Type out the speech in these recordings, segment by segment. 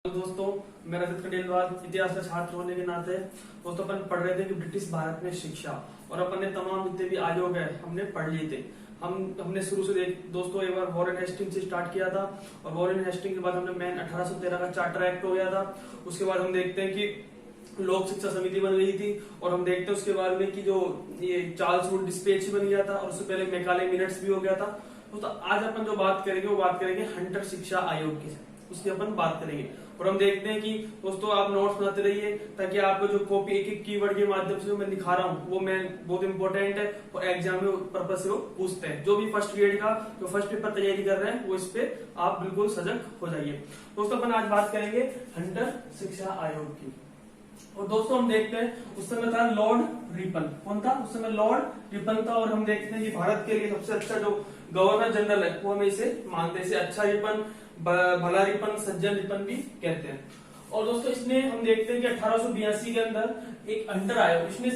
दोस्तों, मैं रजत खंडेलवाल इतिहास का छात्र होने के नाते दोस्तों अपन पढ़ रहे थे कि ब्रिटिश भारत में शिक्षा और अपन ने तमाम जितने भी आयोग है हमने पढ़ लिए थे। हमने शुरू से दोस्तों एक बार वॉरेन हेस्टिंग से स्टार्ट किया था और वॉरेन हेस्टिंग के बाद हमने मैन 1813 का चार्टर एक्ट हो गया था। उसके बाद हम देखते हैं कि लोक शिक्षा समिति बन गई थी और हम देखते हैं उसके बाद में कि जो ये चार्ल्स वुड डिस्पैच बन गया था और उससे पहले मैकाले मिनट्स भी हो गया था। तो आज अपन जो बात करेंगे वो बात करेंगे हंटर शिक्षा आयोग की, उसकी अपन बात करेंगे। और हम देखते हैं कि दोस्तों आप नोट्स बनाते रहिए ताकि आपको जो कॉपी एक एक कीवर्ड के माध्यम से जो मैं दिखा रहा हूँ वो मैं बहुत इंपॉर्टेंट है और एग्जाम में पर्पज से वो पूछते हैं। जो भी फर्स्ट ग्रेड का जो फर्स्ट पेपर तैयारी कर रहे हैं वो इस पे आप बिल्कुल सजग हो जाइए। दोस्तों अपन आज बात करेंगे हंटर शिक्षा आयोग की। और दोस्तों हम देखते हैं उस समय था लॉर्ड रिपन। कौन था उस समय? लॉर्ड रिपन था। और हम देखते हैं कि भारत के लिए सबसे अच्छा जो गवर्नर जनरल है वो हमें इसे मानते हैं, इसे अच्छा रिपन, भला रिपन, सज्जन रिपन भी कहते हैं। और दोस्तों इसने हम देखते हैं कि 1882 के अंदर एक हंटर आया, इसने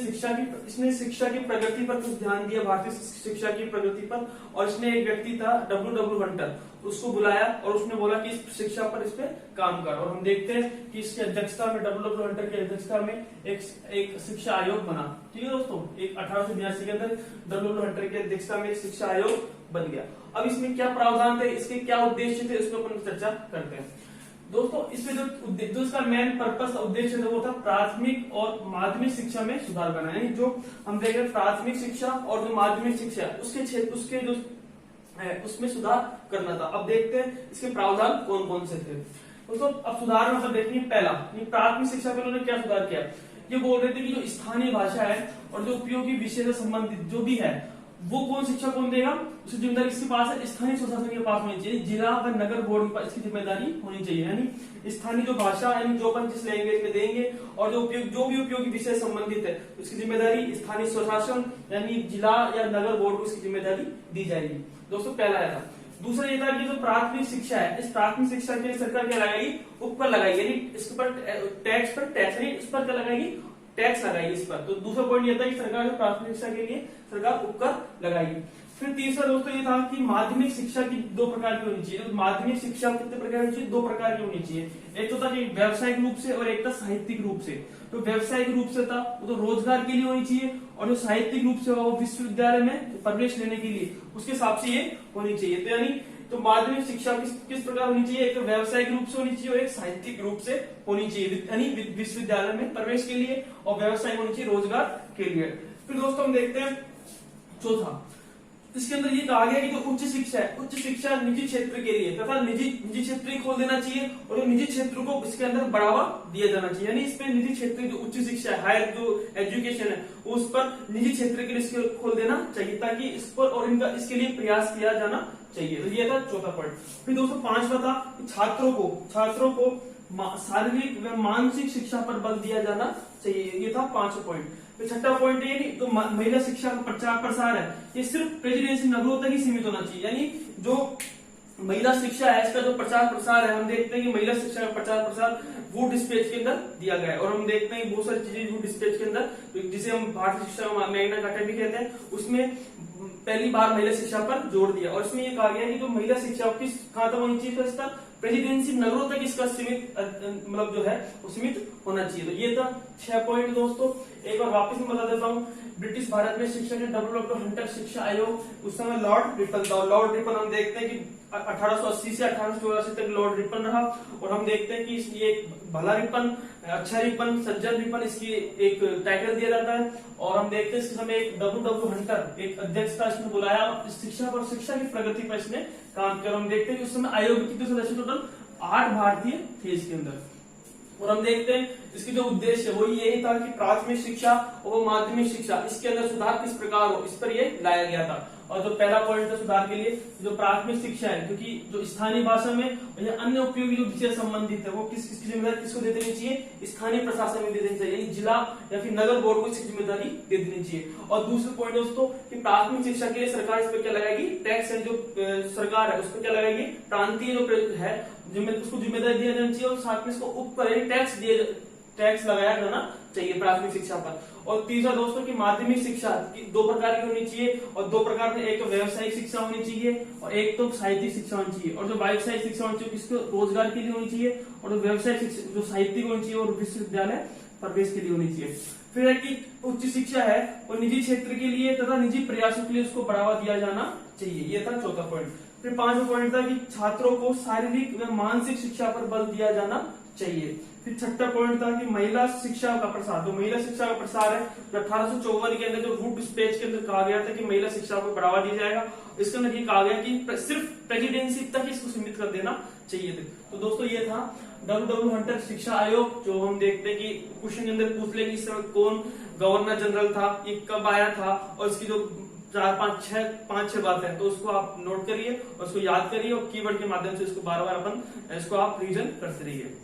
शिक्षा की प्रगति पर कुछ ध्यान दिया, भारतीय शिक्षा की प्रगति पर। और इसने एक व्यक्ति था डब्ल्यू हंटर, उसको बुलाया और उसने बोला कि इस शिक्षा पर इस पे काम कर। और हम देखते हैं कि इसकी अध्यक्षता में डब्ल्यू हंटर की अध्यक्षता में एक शिक्षा आयोग बना। ठीक है दोस्तों, एक 1882 के अंदर डब्ल्यू हंटर की अध्यक्षता में एक शिक्षा आयोग बन गया। अब इसमें क्या प्रावधान थे, इसके क्या उद्देश्य थे, इस पर अपन चर्चा करते हैं। दोस्तों इसमें जो इसका मेन पर्पस उद्देश्य था वो था प्राथमिक और माध्यमिक शिक्षा में सुधार करना। यानी जो हम देख रहे हैं प्राथमिक शिक्षा और जो माध्यमिक शिक्षा उसके क्षेत्र उसके जो उसमें सुधार करना था। अब देखते हैं इसके प्रावधान कौन कौन से थे। दोस्तों अब सुधार मतलब देखिए, पहला प्राथमिक शिक्षा में उन्होंने क्या सुधार किया, ये बोल रहे थे कि जो स्थानीय भाषा है और जो उपयोगी विषय से संबंधित जो भी है वो कौन शिक्षा कौन देगा, उसकी जिम्मेदारी किसके पास है? स्थानीय स्वशासन के पास होनी चाहिए, जिला व नगर बोर्ड के पास इसकी जिम्मेदारी होनी चाहिए। यानी स्थानीय जो भाषा यानी जो अपन जिस लैंग्वेज में देंगे और जो भी उपयोगी विषय संबंधित है उसकी जिम्मेदारी स्थानीय स्वशासन यानी जिला या नगर बोर्ड को इसकी जिम्मेदारी दी जाएगी। दोस्तों पहला है था। दूसरा ये था कि जो प्राथमिक शिक्षा है इस प्राथमिक शिक्षा के लिए सरकार क्या लगाएगी? उपकर लगाएगी, यानी इस पर टैक्स यानी इस पर क्या लगाएगी? टैक्स लगाएगी इस पर। तो दूसरा पॉइंट ये था कि सरकार जो प्राथमिक शिक्षा के लिए सरकार उपकर लगाएगी। फिर तीसरा दोस्तों ये था कि माध्यमिक शिक्षा की दो प्रकार की होनी चाहिए। तो माध्यमिक शिक्षा कितने प्रकार की चाहिए? दो प्रकार की होनी चाहिए। एक तो था कि व्यावसायिक रूप से और एक था साहित्यिक रूप से। तो व्यावसायिक रूप से था वो तो रोजगार के लिए होनी चाहिए और जो साहित्यिक रूप से वो विश्वविद्यालय में प्रवेश लेने के लिए उसके हिसाब से ये होनी चाहिए। तो यानी तो माध्यमिक शिक्षा किस प्रकार होनी चाहिए? एक व्यावसायिक रूप से होनी चाहिए और एक साहित्यिक रूप से होनी चाहिए, यानी विश्वविद्यालय में प्रवेश के लिए, और व्यावसायिक होनी चाहिए रोजगार के लिए। फिर दोस्तों हम देखते हैं चौथा, इसके अंदर ये कहा गया कि जो उच्च शिक्षा है उच्च शिक्षा निजी क्षेत्र के लिए तथा निजी क्षेत्र ही खोल देना चाहिए और निजी क्षेत्र को इसके अंदर बढ़ावा दिया जाना चाहिए। यानी इसमें निजी क्षेत्र जो उच्च शिक्षा है, हायर जो एजुकेशन है उस पर निजी क्षेत्र के लिए इसको खोल देना चाहिए ताकि इस पर और इनका इसके लिए प्रयास किया जाना चाहिए। तो ये था चौथा पॉइंट। फिर दोस्तों पांचवा था छात्रों को शारीरिक व मानसिक शिक्षा पर बल दिया जाना चाहिए। ये था पांचवा पॉइंट। तो छठा पॉइंट ये नहीं, तो महिला शिक्षा का प्रचार प्रसार है ये सिर्फ प्रेसिडेंसी नगरों तक ही सीमित होना चाहिए। यानी जो महिला शिक्षा है इसका जो प्रचार प्रसार है हम देखते हैं कि महिला शिक्षा का प्रचार प्रसार वुड डिस्पैच के अंदर दिया गया है। और हम देखते हैं बहुत सारी चीजें वुड डिस्पैच के अंदर जिसे हम भारतीय शिक्षा मैग्ना कार्टा भी कहते हैं उसमें पहली बार महिला शिक्षा पर जोर दिया। और इसमें ये कहा गया कि जो महिला शिक्षा किस कहां तक होनी चाहिए, तो इसका प्रेसिडेंसी नगरों तक इसका सीमित मतलब जो है वो सीमित होना चाहिए। तो ये था 6 पॉइंट। दोस्तों एक बार वापस मैं बता देता हूँ, ब्रिटिश भारत में शिक्षा के डब्ल्यू हंटर शिक्षा आयोग उस समय लॉर्ड रिपन था। लॉर्ड रिपन हम देखते हैं कि 1880 से 1884 तक लॉर्ड रिपन रहा। और हम देखते हैं कि ये भला रिपन, अच्छा रिपन, सज्जन रिपन इसकी एक टाइटल दिया जाता है। और हम देखते हैं इसके समय एक डब्ल्यू हंटर एक अध्यक्ष था, इसने बुलाया शिक्षा की प्रगति पर इसने काम किया। हम देखते हैं कि उस समय आयोग के कितने सदस्य टोटल 8 भारतीय थे इसके अंदर। और हम देखते हैं इसकी जो उद्देश्य वो यही था कि प्राथमिक शिक्षा और माध्यमिक शिक्षा इसके अंदर सुधार किस प्रकार हो इस पर ये लाया गया था। और जो पहला पॉइंट था सुधार के लिए जो प्राथमिक शिक्षा है क्योंकि जो स्थानीय भाषा में या अन्य उपयोगी जो विषय संबंधित है वो किसकी जिम्मेदारी किसको दे देनी चाहिए? स्थानीय प्रशासन में दे देनी चाहिए, यानी जिला या फिर नगर बोर्ड को इसकी जिम्मेदारी दे देनी चाहिए। और दूसरा पॉइंट दोस्तों कि प्राथमिक शिक्षा के लिए सरकार इस पर क्या लगाएगी? टैक्स जो सरकार है उस पर क्या लगाएगी? प्रांतीय जो है उसको जिम्मेदारी दिया जाना चाहिए और साथ में इसको ऊपर टैक्स टैक्स लगाया जाना चाहिए प्राथमिक शिक्षा पर। और तीसरा दोस्तों की माध्यमिक शिक्षा की 2 प्रकार की होनी चाहिए, और 2 प्रकार में, एक तो व्यवसायिक शिक्षा होनी चाहिए और एक तो साहित्यिक शिक्षा होनी चाहिए। और जो व्यावसायिक शिक्षा होनी चाहिए किसको, रोजगार के लिए होनी चाहिए, और जो व्यवसायिक शिक्षा जो साहित्यिक होनी चाहिए और विश्वविद्यालय प्रवेश के लिए होनी चाहिए। फिर है कि उच्च शिक्षा है वो निजी क्षेत्र के लिए तथा निजी प्रयासों के लिए उसको बढ़ावा दिया जाना चाहिए। ये था चौथा पॉइंट। फिर 5वां पॉइंट था कि छात्रों को शारीरिक व मानसिक शिक्षा पर बल दिया जाना चाहिए। फिर 6वां पॉइंट था कि महिला शिक्षा का प्रसार, जो महिला शिक्षा का प्रसार है, जो 1854 के अंदर जो रूट स्पीच के अंदर कहा गया था कि महिला शिक्षा को बढ़ावा दिया जाएगा, इसके अंदर ये कहा गया कि सिर्फ प्रेसिडेंसी तक इसको सीमित कर देना चाहिए थे। तो दोस्तों ये था W. हंटर शिक्षा आयोग, जो हम देखते हैं कि क्वेश्चन के अंदर पूछ ले कि इस समय कौन गवर्नर जनरल था, ये कब आया था, और इसकी जो 4-5-6 बात है, तो उसको आप नोट करिए और उसको याद करिए और कीवर्ड के माध्यम से इसको बार बार अपन इसको आप रीजन करते रहिए।